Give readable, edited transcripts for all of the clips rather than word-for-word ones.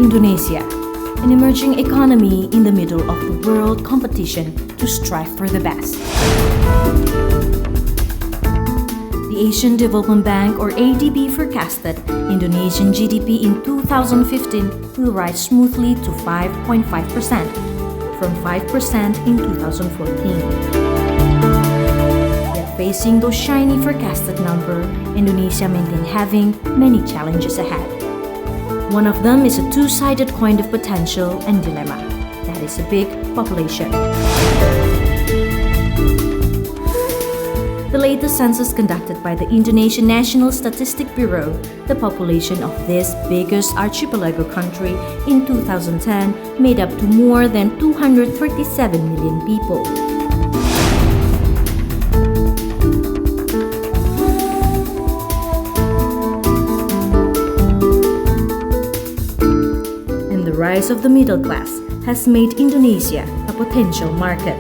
Indonesia, an emerging economy in the middle of the world competition to strive for the best. The Asian Development Bank or ADB forecasted Indonesian GDP in 2015 will rise smoothly to 5.5% from 5% in 2014. Yet facing those shiny forecasted numbers, Indonesia maintains having many challenges ahead. One of them is a two-sided coin of potential and dilemma. That is a big population. The latest census conducted by the Indonesian National Statistic Bureau, the population of this biggest archipelago country in 2010 made up to more than 237 million people. And the rise of the middle class has made Indonesia a potential market.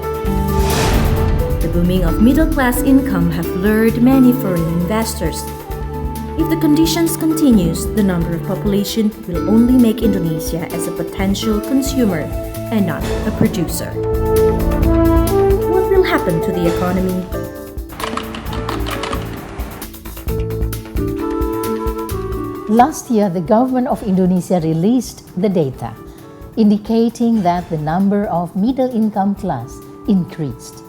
The booming of middle-class income have lured many foreign investors. If the conditions continues, the number of population will only make Indonesia as a potential consumer and not a producer. What will happen to the economy? Last year, the government of Indonesia released the data, indicating that the number of middle-income class increased.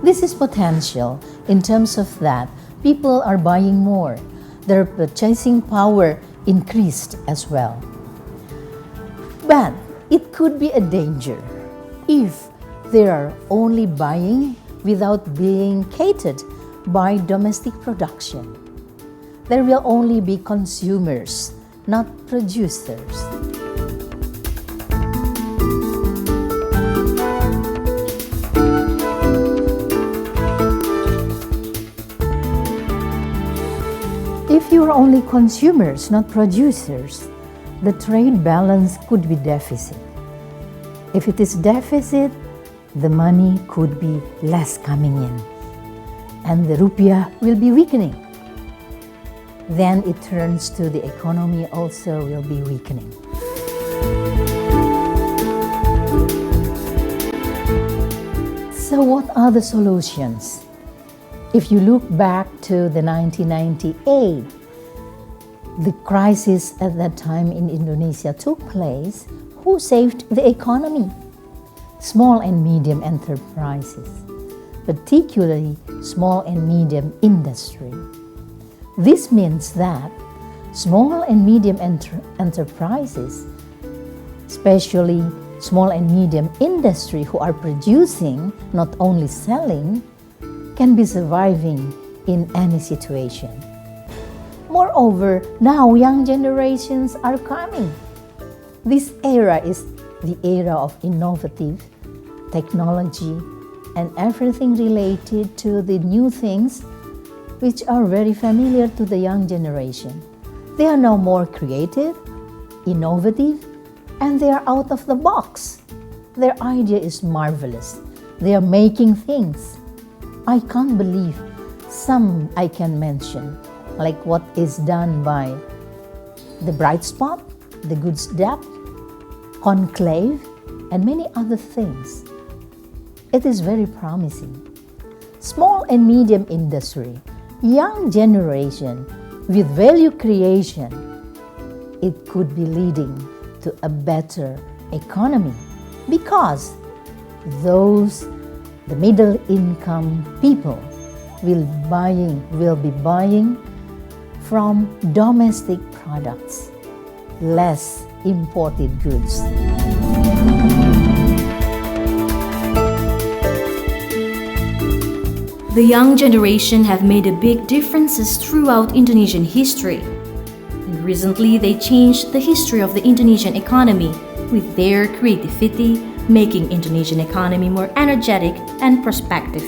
This is potential in terms of that people are buying more. Their purchasing power increased as well. But it could be a danger if they are only buying without being catered by domestic production. There will only be consumers, not producers. If you are only consumers, not producers, the trade balance could be deficit. If it is deficit, the money could be less coming in, and the rupiah will be weakening. Then it turns to the economy also will be weakening. So what are the solutions? If you look back to the 1998, the crisis at that time in Indonesia took place, who saved the economy? Small and medium enterprises, particularly small and medium industry. This means that small and medium enterprises, especially small and medium industry who are producing, not only selling, can be surviving in any situation. Moreover, now young generations are coming. This era is the era of innovative technology and everything related to the new things which are very familiar to the young generation. They are now more creative, innovative, and they are out of the box. Their idea is marvelous. They are making things. I can't believe some I can mention, like what is done by the Bright Spot, the Good Step, Conclave, and many other things. It is very promising. Small and medium industry, young generation with value creation, it could be leading to a better economy because the middle income people will be buying from domestic products, less imported goods. The young generation have made a big differences throughout Indonesian history. And recently they changed the history of the Indonesian economy with their creativity, making Indonesian economy more energetic and prospective.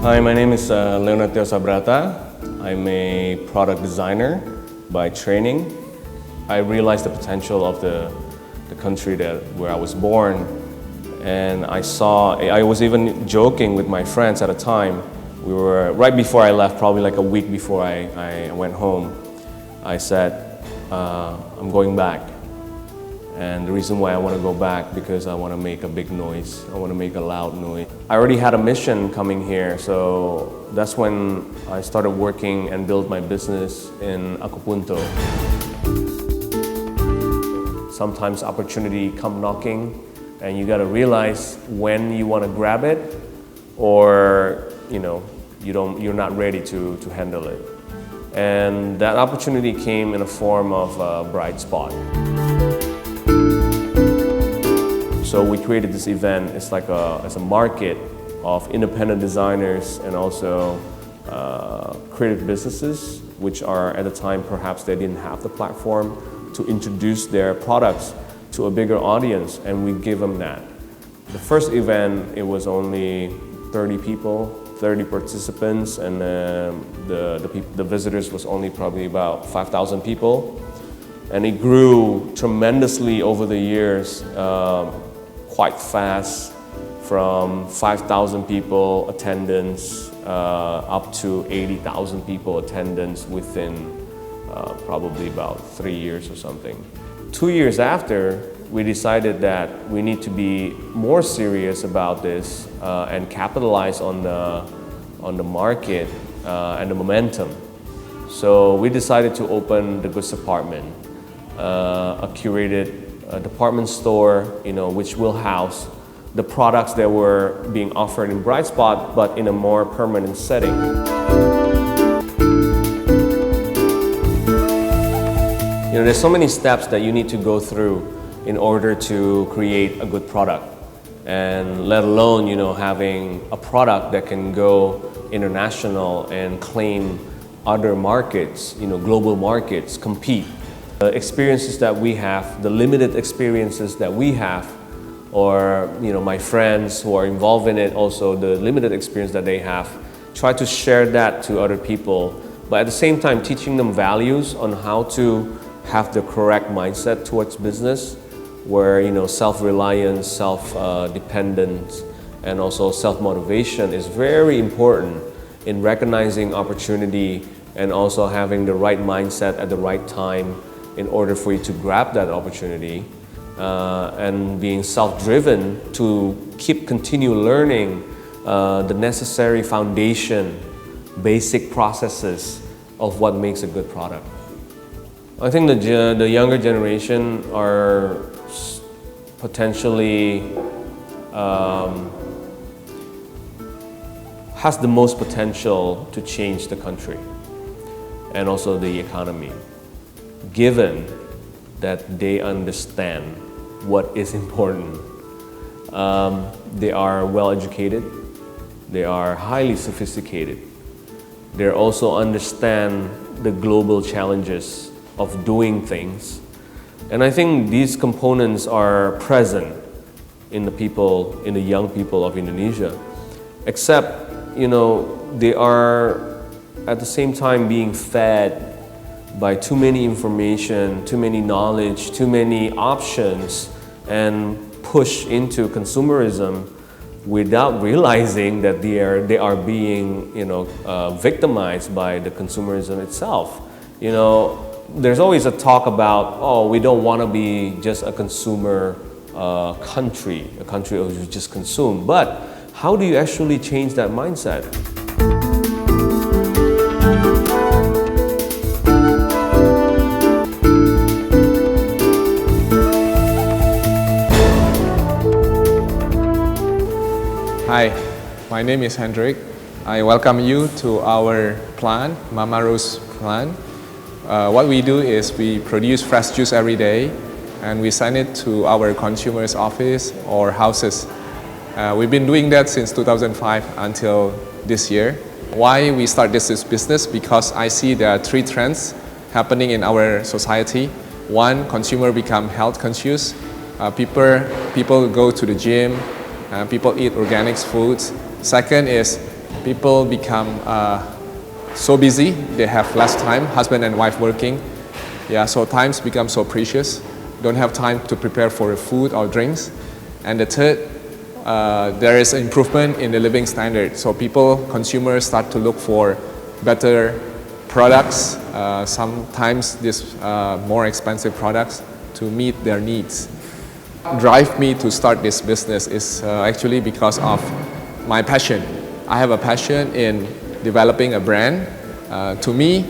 Hi, my name is Leonatio Sabrata. I'm a product designer by training. I realized the potential of the country where I was born, and I was even joking with my friends at a time We were, right before I left, probably like a week before I went home, I said, I'm going back. And the reason why I want to go back, because I want to make a big noise. I want to make a loud noise. I already had a mission coming here, so that's when I started working and built my business in Akupunto. Sometimes opportunity come knocking, and you got to realize when you want to grab it, or you're not ready to handle it. And that opportunity came in a form of a bright spot. So we created this event. It's like it's a market of independent designers and also creative businesses, which are at the time perhaps they didn't have the platform to introduce their products to a bigger audience, and we give them that. The first event, it was only 30 people, 30 participants, and the visitors was only probably about 5,000 people. And it grew tremendously over the years, quite fast, from 5,000 people attendance up to 80,000 people attendance within probably about 3 years or something. 2 years after, we decided that we need to be more serious about this and capitalize on the market and the momentum. So we decided to open the goods department, a curated department store, which will house the products that were being offered in Bright Spot, but in a more permanent setting. There's so many steps that you need to go through in order to create a good product, and let alone having a product that can go international and claim other markets, global markets, compete. The experiences that we have, the limited experiences that we have, or my friends who are involved in it, also the limited experience that they have, try to share that to other people, but at the same time teaching them values on how to have the correct mindset towards business, where self-reliance, self-dependence, and also self-motivation is very important in recognizing opportunity and also having the right mindset at the right time in order for you to grab that opportunity, and being self-driven to continue learning the necessary foundation, basic processes of what makes a good product. I think the younger generation are potentially has the most potential to change the country and also the economy, given that they understand what is important. They are well educated, they are highly sophisticated, they also understand the global challenges of doing things. And I think these components are present in the young people of Indonesia, except, they are at the same time being fed by too many information, too many knowledge, too many options, and push into consumerism without realizing that they are being, victimized by the consumerism itself. There's always a talk about, we don't want to be just a consumer country, a country who just consume. But how do you actually change that mindset? Hi, my name is Hendrik. I welcome you to our plant, Mama Rose plant. What we do is we produce fresh juice every day, and we send it to our consumers' office or houses. We've been doing that since 2005 until this year. Why we start this business? Because I see there are 3 trends happening in our society. One, consumer become health conscious. People go to the gym. People eat organic foods. Second is people become so busy, they have less time, husband and wife working. So times become so precious. Don't have time to prepare for food or drinks. And the third, there is an improvement in the living standard. So consumers start to look for better products, sometimes these more expensive products to meet their needs. Drive me to start this business is actually because of my passion. I have a passion in developing a brand. To me,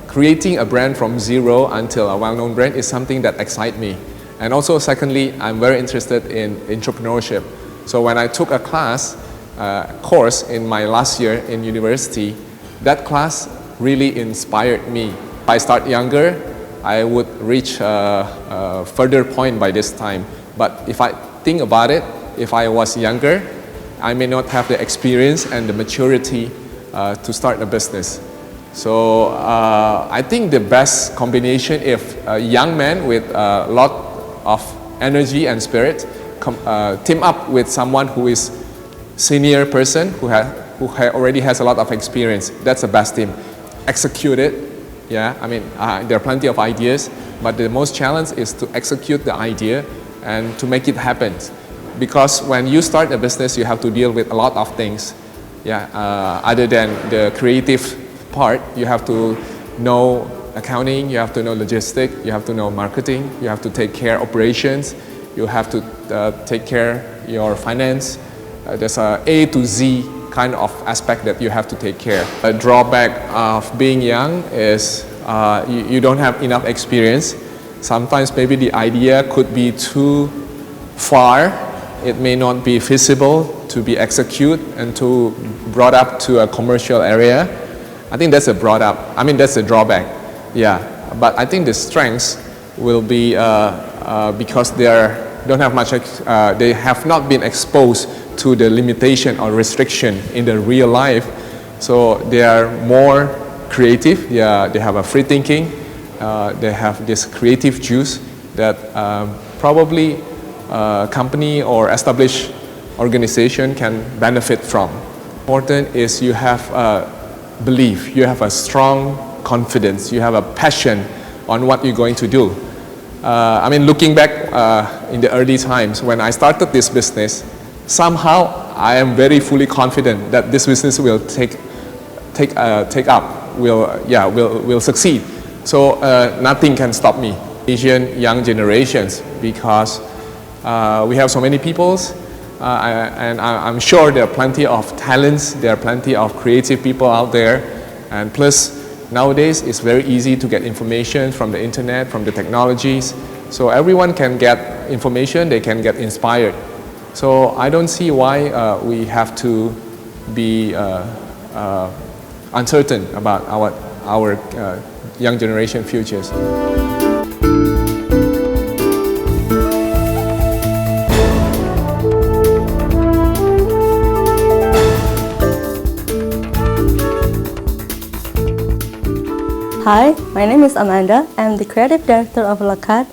creating a brand from zero until a well-known brand is something that excites me. And also, secondly, I'm very interested in entrepreneurship. So when I took a course in my last year in university, that class really inspired me. If I start younger, I would reach a further point by this time. But if I think about it, if I was younger, I may not have the experience and the maturity to start a business. So I think the best combination if a young man with a lot of energy and spirit team up with someone who is senior person who already has a lot of experience. That's the best team. Execute it. Yeah, I mean there are plenty of ideas, but the most challenge is to execute the idea and to make it happen. Because when you start a business, you have to deal with a lot of things. Yeah, other than the creative part, you have to know accounting, you have to know logistics, you have to know marketing, you have to take care of operations, you have to take care of your finance. There's a A to Z kind of aspect that you have to take care. A drawback of being young is you don't have enough experience. Sometimes maybe the idea could be too far. It may not be feasible to be executed and to brought up to a commercial area. I think that's a that's a drawback. Yeah, but I think the strengths will be because they don't have much. They have not been exposed to the limitation or restriction in the real life, so they are more creative. Yeah, they have a free thinking. They have this creative juice that probably company or established organization can benefit from. Important is you have belief, you have a strong confidence, you have a passion on what you're going to do. Looking back in the early times when I started this business, somehow I am very fully confident that this business will will succeed. So nothing can stop me. Asian young generations, because we have so many peoples, and I'm sure there are plenty of talents, there are plenty of creative people out there, and plus nowadays it's very easy to get information from the internet, from the technologies, so everyone can get information, they can get inspired. So I don't see why we have to be uncertain about our young generation futures. Hi, my name is Amanda. I'm the creative director of Lekat.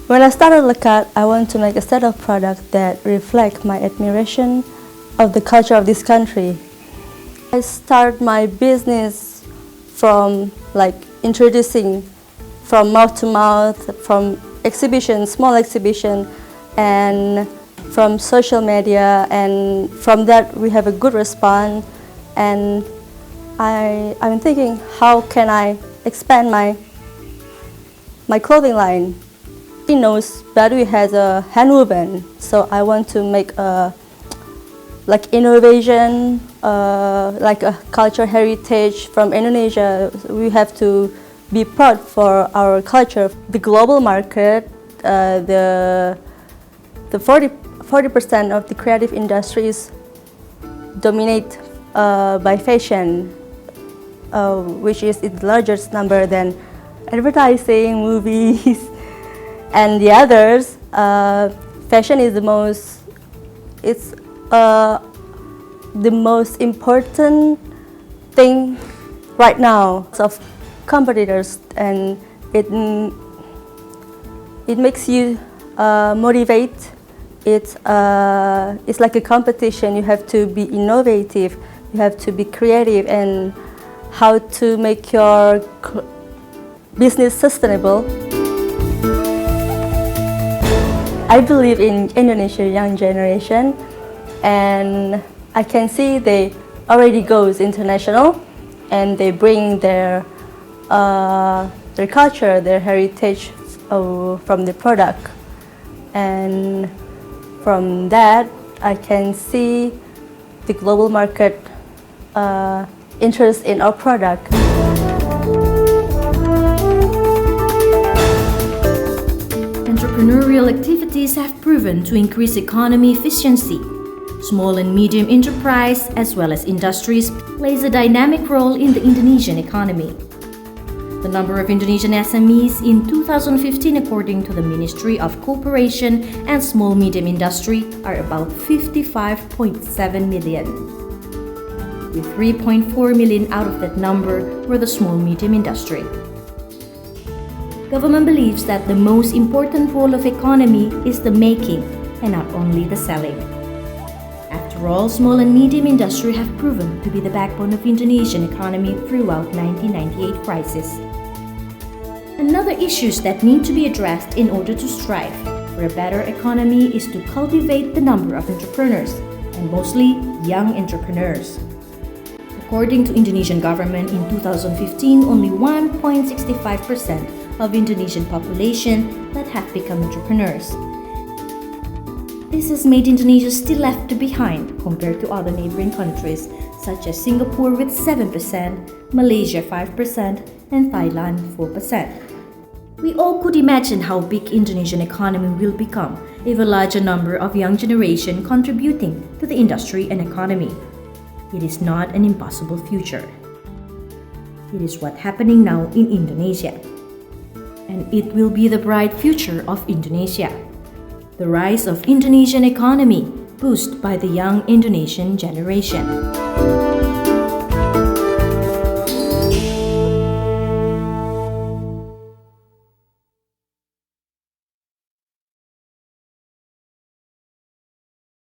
When I started Lekat, I want to make a set of products that reflect my admiration of the culture of this country. I started my business from introducing from mouth to mouth, from exhibition, small exhibition, and from social media, and from that we have a good response. And I'm thinking, how can I expand my clothing line? He knows Baduy has a handwoven, so I want to make a innovation, like a cultural heritage from Indonesia. We have to be proud for our culture. The global market, the 40% of the creative industries dominate by fashion, which is the largest number than advertising, movies, and the others. Fashion is the most important thing right now of competitors, and it makes you motivate. It's like a competition. You have to be innovative, you have to be creative, and how to make your business sustainable. I believe in Indonesian young generation, and I can see they already goes international, and they bring their culture, their heritage from the product, and from that I can see the global market interest in our product. Entrepreneurial activities have proven to increase economy efficiency. Small and medium enterprise as well as industries plays a dynamic role in the Indonesian economy. The number of Indonesian SMEs in 2015 according to the Ministry of Cooperation and Small Medium Industry are about 55.7 million. With 3.4 million out of that number were the small medium industry. Government believes that the most important role of economy is the making and not only the selling. After all, small and medium industry have proven to be the backbone of Indonesian economy throughout 1998 crisis. Another issues that need to be addressed in order to strive for a better economy is to cultivate the number of entrepreneurs, and mostly young entrepreneurs. According to Indonesian government in 2015, only 1.65% of Indonesian population that have become entrepreneurs. This has made Indonesia still left behind compared to other neighboring countries such as Singapore with 7%, Malaysia 5%, and Thailand 4%. We all could imagine how big Indonesian economy will become if a larger number of young generation contributing to the industry and economy. It is not an impossible future. It is what's happening now in Indonesia. And it will be the bright future of Indonesia. The rise of Indonesian economy boosted by the young Indonesian generation.